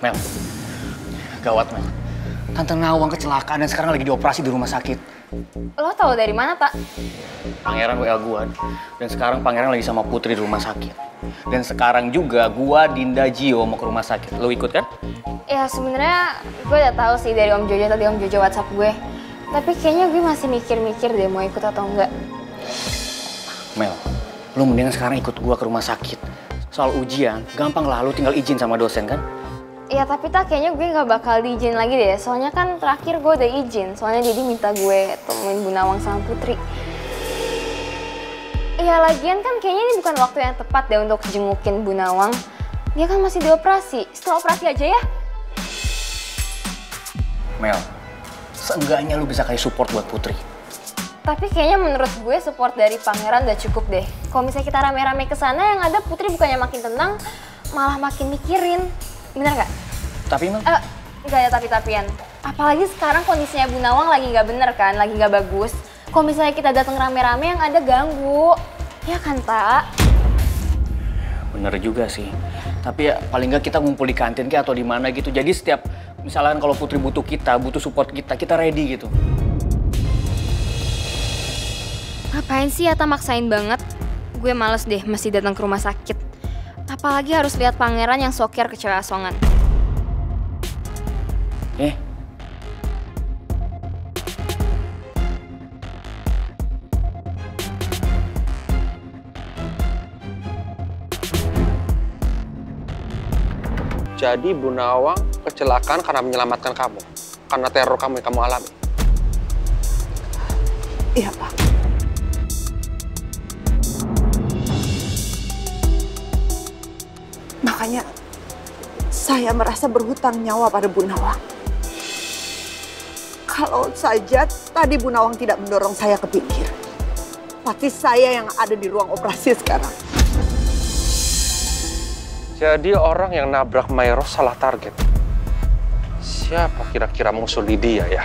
Mel, gawat Mel. Tante Nawang kecelakaan dan sekarang lagi dioperasi di rumah sakit. Lo tahu dari mana, Tak? Pangeran WA gua, dan sekarang Pangeran lagi sama Putri di rumah sakit. Dan sekarang juga gua, Dinda, Gio mau ke rumah sakit. Lo ikut kan? Ya sebenarnya gue udah tahu sih dari Om Jojo, tadi Om Jojo WhatsApp gue. Tapi kayaknya gue masih mikir-mikir deh mau ikut atau enggak. Mel, lo mendingan sekarang ikut gua ke rumah sakit. Soal ujian, gampang lah, lo tinggal izin sama dosen kan? Ya tapi Tak, kayaknya gue nggak bakal diizin lagi deh. Soalnya kan terakhir gue udah izin. Soalnya jadi minta gue temuin Bu Nawang sama Putri. Ya lagian kan kayaknya ini bukan waktu yang tepat deh untuk jengukin Bu Nawang. Dia kan masih dioperasi. Setelah operasi aja ya. Mel, seenggaknya lu bisa kasih support buat Putri. Tapi kayaknya menurut gue support dari Pangeran udah cukup deh. Kalau misalnya kita rame-rame ke sana, yang ada Putri bukannya makin tenang, malah makin mikirin. Bener nggak? Tapi Mel? Nggak ada tapi-tapian. Apalagi sekarang kondisinya Bu Nawang lagi nggak bener kan, lagi nggak bagus. Kalau misalnya kita datang rame-rame yang ada ganggu. Ya kan, Tak? Bener juga sih. Tapi ya paling nggak kita ngumpul di kantin kayak atau di mana gitu. Jadi setiap misalkan kalau Putri butuh kita, butuh support kita ready gitu. Ngapain sih Ata maksain banget? Gue males deh masih datang ke rumah sakit. Apalagi harus lihat Pangeran yang soker ke cewek asongan. Jadi Bu Nawang kecelakaan karena menyelamatkan kamu, karena teror kamu yang kamu alami. Iya, Pak. Makanya saya merasa berhutang nyawa pada Bu Nawang. Kalau saja tadi Bu Nawang tidak mendorong saya ke pinggir, pasti saya yang ada di ruang operasi sekarang. Jadi orang yang nabrak Mayros salah target. Siapa kira-kira musuh Lydia ya?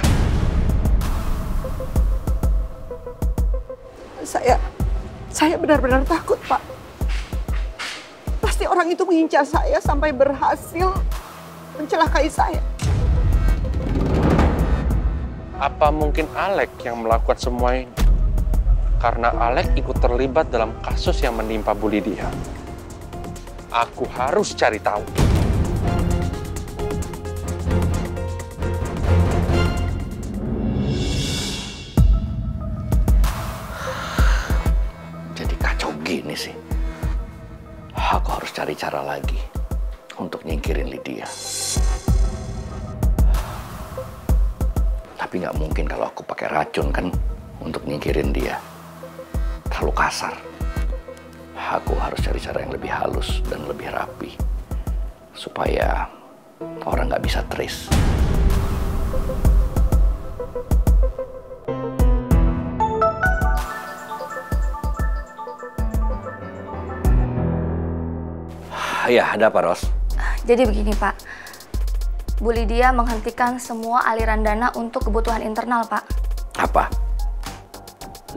Saya benar-benar takut, Pak. Pasti orang itu mengincar saya sampai berhasil mencelakai saya. Apa mungkin Alek yang melakukan semua ini? Karena Alek ikut terlibat dalam kasus yang menimpa Bu Lydia. Aku harus cari tahu. Jadi kacau gini sih. Aku harus cari cara lagi untuk nyingkirin Lydia. Tapi nggak mungkin kalau aku pakai racun kan untuk nyingkirin dia. Terlalu kasar. Aku harus cari cara yang lebih halus dan lebih rapi. Supaya orang nggak bisa trace. Ya, ada apa, Ros? Jadi begini, Pak. Bu Lydia menghentikan semua aliran dana untuk kebutuhan internal, Pak. Apa?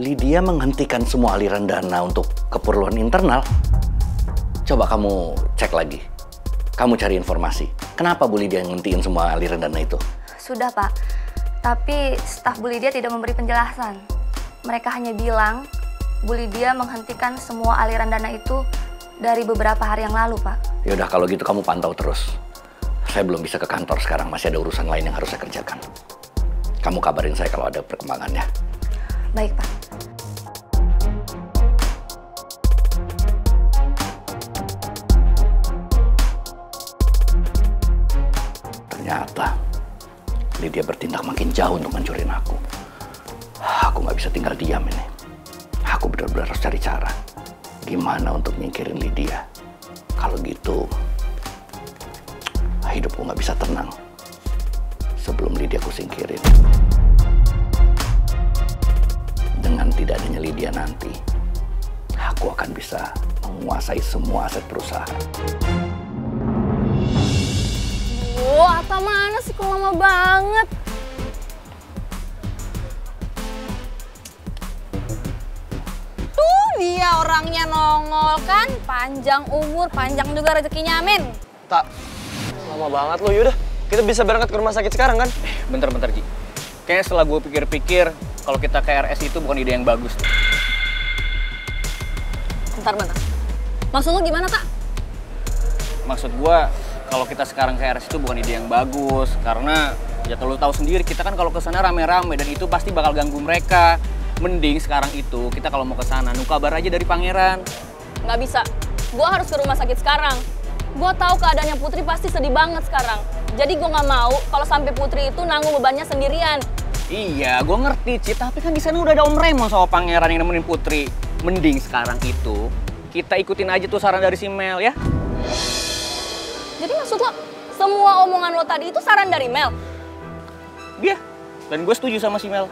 Lydia menghentikan semua aliran dana untuk keperluan internal? Coba kamu cek lagi. Kamu cari informasi. Kenapa Bu Lydia ngentiin semua aliran dana itu? Sudah, Pak. Tapi staf Bu Lydia tidak memberi penjelasan. Mereka hanya bilang Bu Lydia menghentikan semua aliran dana itu dari beberapa hari yang lalu, Pak. Yaudah, kalau gitu kamu pantau terus. Saya belum bisa ke kantor sekarang. Masih ada urusan lain yang harus saya kerjakan. Kamu kabarin saya kalau ada perkembangannya. Baik, Pak. Ternyata Lydia bertindak makin jauh untuk ngancurin aku. Aku nggak bisa tinggal diam ini. Aku benar-benar harus cari cara. Gimana untuk nyingkirin Lydia? Kalau gitu, hidupku nggak bisa tenang sebelum Lydia aku singkirin. Dengan tidak adanya Lydia nanti, aku akan bisa menguasai semua aset perusahaan. Wah, Ata mana sih kok lama banget? Tuh dia orangnya nongol kan, panjang umur, panjang juga rezekinya, amin. Tak, Lama banget lo, yaudah. Kita bisa berangkat ke rumah sakit sekarang kan? Bentar-bentar, Ji. Kayaknya setelah gue pikir-pikir, kalau kita ke RS itu bukan ide yang bagus. Bentar. Maksud lu gimana, Tak? Maksud gue, kalau kita sekarang ke RS itu bukan ide yang bagus. Karena, ya lu tahu sendiri, kita kan kalau ke sana rame-rame dan itu pasti bakal ganggu mereka. Mending sekarang itu, kita kalau mau ke sana, nunggu kabar aja dari pangeran. Nggak bisa. Gue harus ke rumah sakit sekarang. Gue tahu keadaannya Putri pasti sedih banget sekarang. Jadi gue nggak mau kalau sampai Putri itu nanggung bebannya sendirian. Iya, gue ngerti, Cit. Tapi kan di sana udah ada Om Raymond sama pangeran yang nemenin Putri. Mending sekarang itu, kita ikutin aja tuh saran dari si Mel, ya? Jadi maksud lo, semua omongan lo tadi itu saran dari Mel? Iya, dan gue setuju sama si Mel.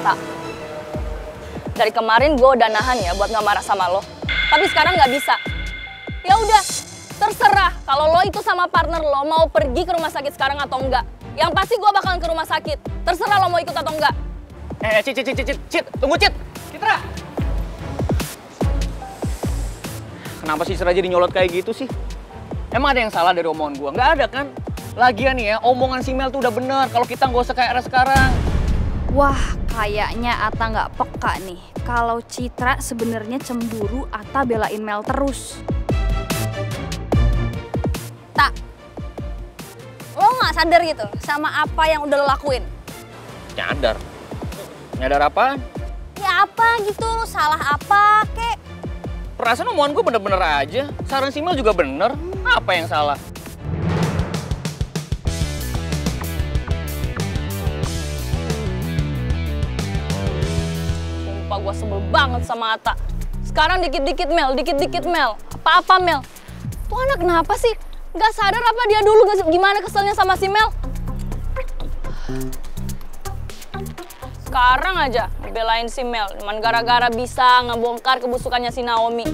Tak, dari kemarin gue udah nahan ya buat nggak marah sama lo. Tapi sekarang nggak bisa. Ya udah, terserah kalau lo itu sama partner lo mau pergi ke rumah sakit sekarang atau enggak. Yang pasti gue bakalan ke rumah sakit. Terserah lo mau ikut atau enggak. Cit, tunggu, Cit. Citra. Kenapa sih Citra jadi nyolot kayak gitu sih? Emang ada yang salah dari omongan gue? Nggak ada kan? Lagian nih ya, omongan si Mel tuh udah bener. Kalau kita nggak usah kayak sekarang. Wah, kayaknya Ata nggak peka nih. Kalau Citra sebenarnya cemburu, Ata belain Mel terus. Tak, lo nggak sadar gitu sama apa yang udah lo lakuin? Nyadar. Nyadar apa? Ya apa gitu, lo salah apa kek? Perasaan omongan gue bener-bener aja. Saran si Mel juga bener. Apa yang salah? Sumpah gue sebel banget sama Ata. Sekarang dikit-dikit Mel. Apa-apa Mel. Tuh anak kenapa sih? Gak sadar apa dia dulu gimana keselnya sama si Mel? Sekarang aja ngebelain si Mel, cuman gara-gara bisa ngebongkar kebusukannya si Naomi.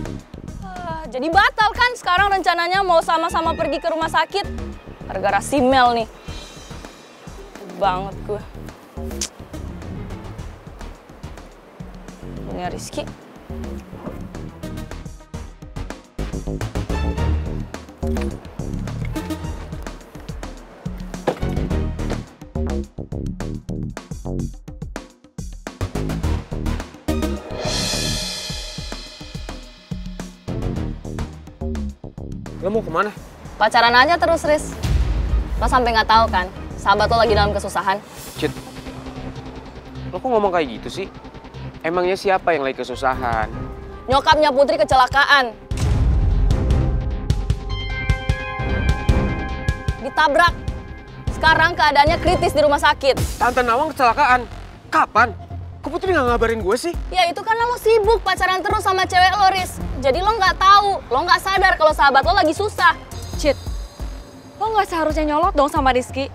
Jadi batal kan sekarang rencananya mau sama-sama pergi ke rumah sakit. Gara-gara si Mel nih. Banget gue. Ini Rizky. Lo mau kemana? Pacaran aja terus, Riz. Lo sampai nggak tahu kan, sahabat lo lagi dalam kesusahan. Cit, lo kok ngomong kayak gitu sih? Emangnya siapa yang lagi kesusahan? Nyokapnya Putri kecelakaan. Ditabrak. Sekarang keadaannya kritis di rumah sakit. Tante Nawang kecelakaan? Kapan? Kok Putri nggak ngabarin gue sih? Ya itu karena lo sibuk pacaran terus sama cewek lo, Riz. Jadi lo nggak tahu, lo nggak sadar kalau sahabat lo lagi susah. Cit, lo nggak seharusnya nyolot dong sama Rizky.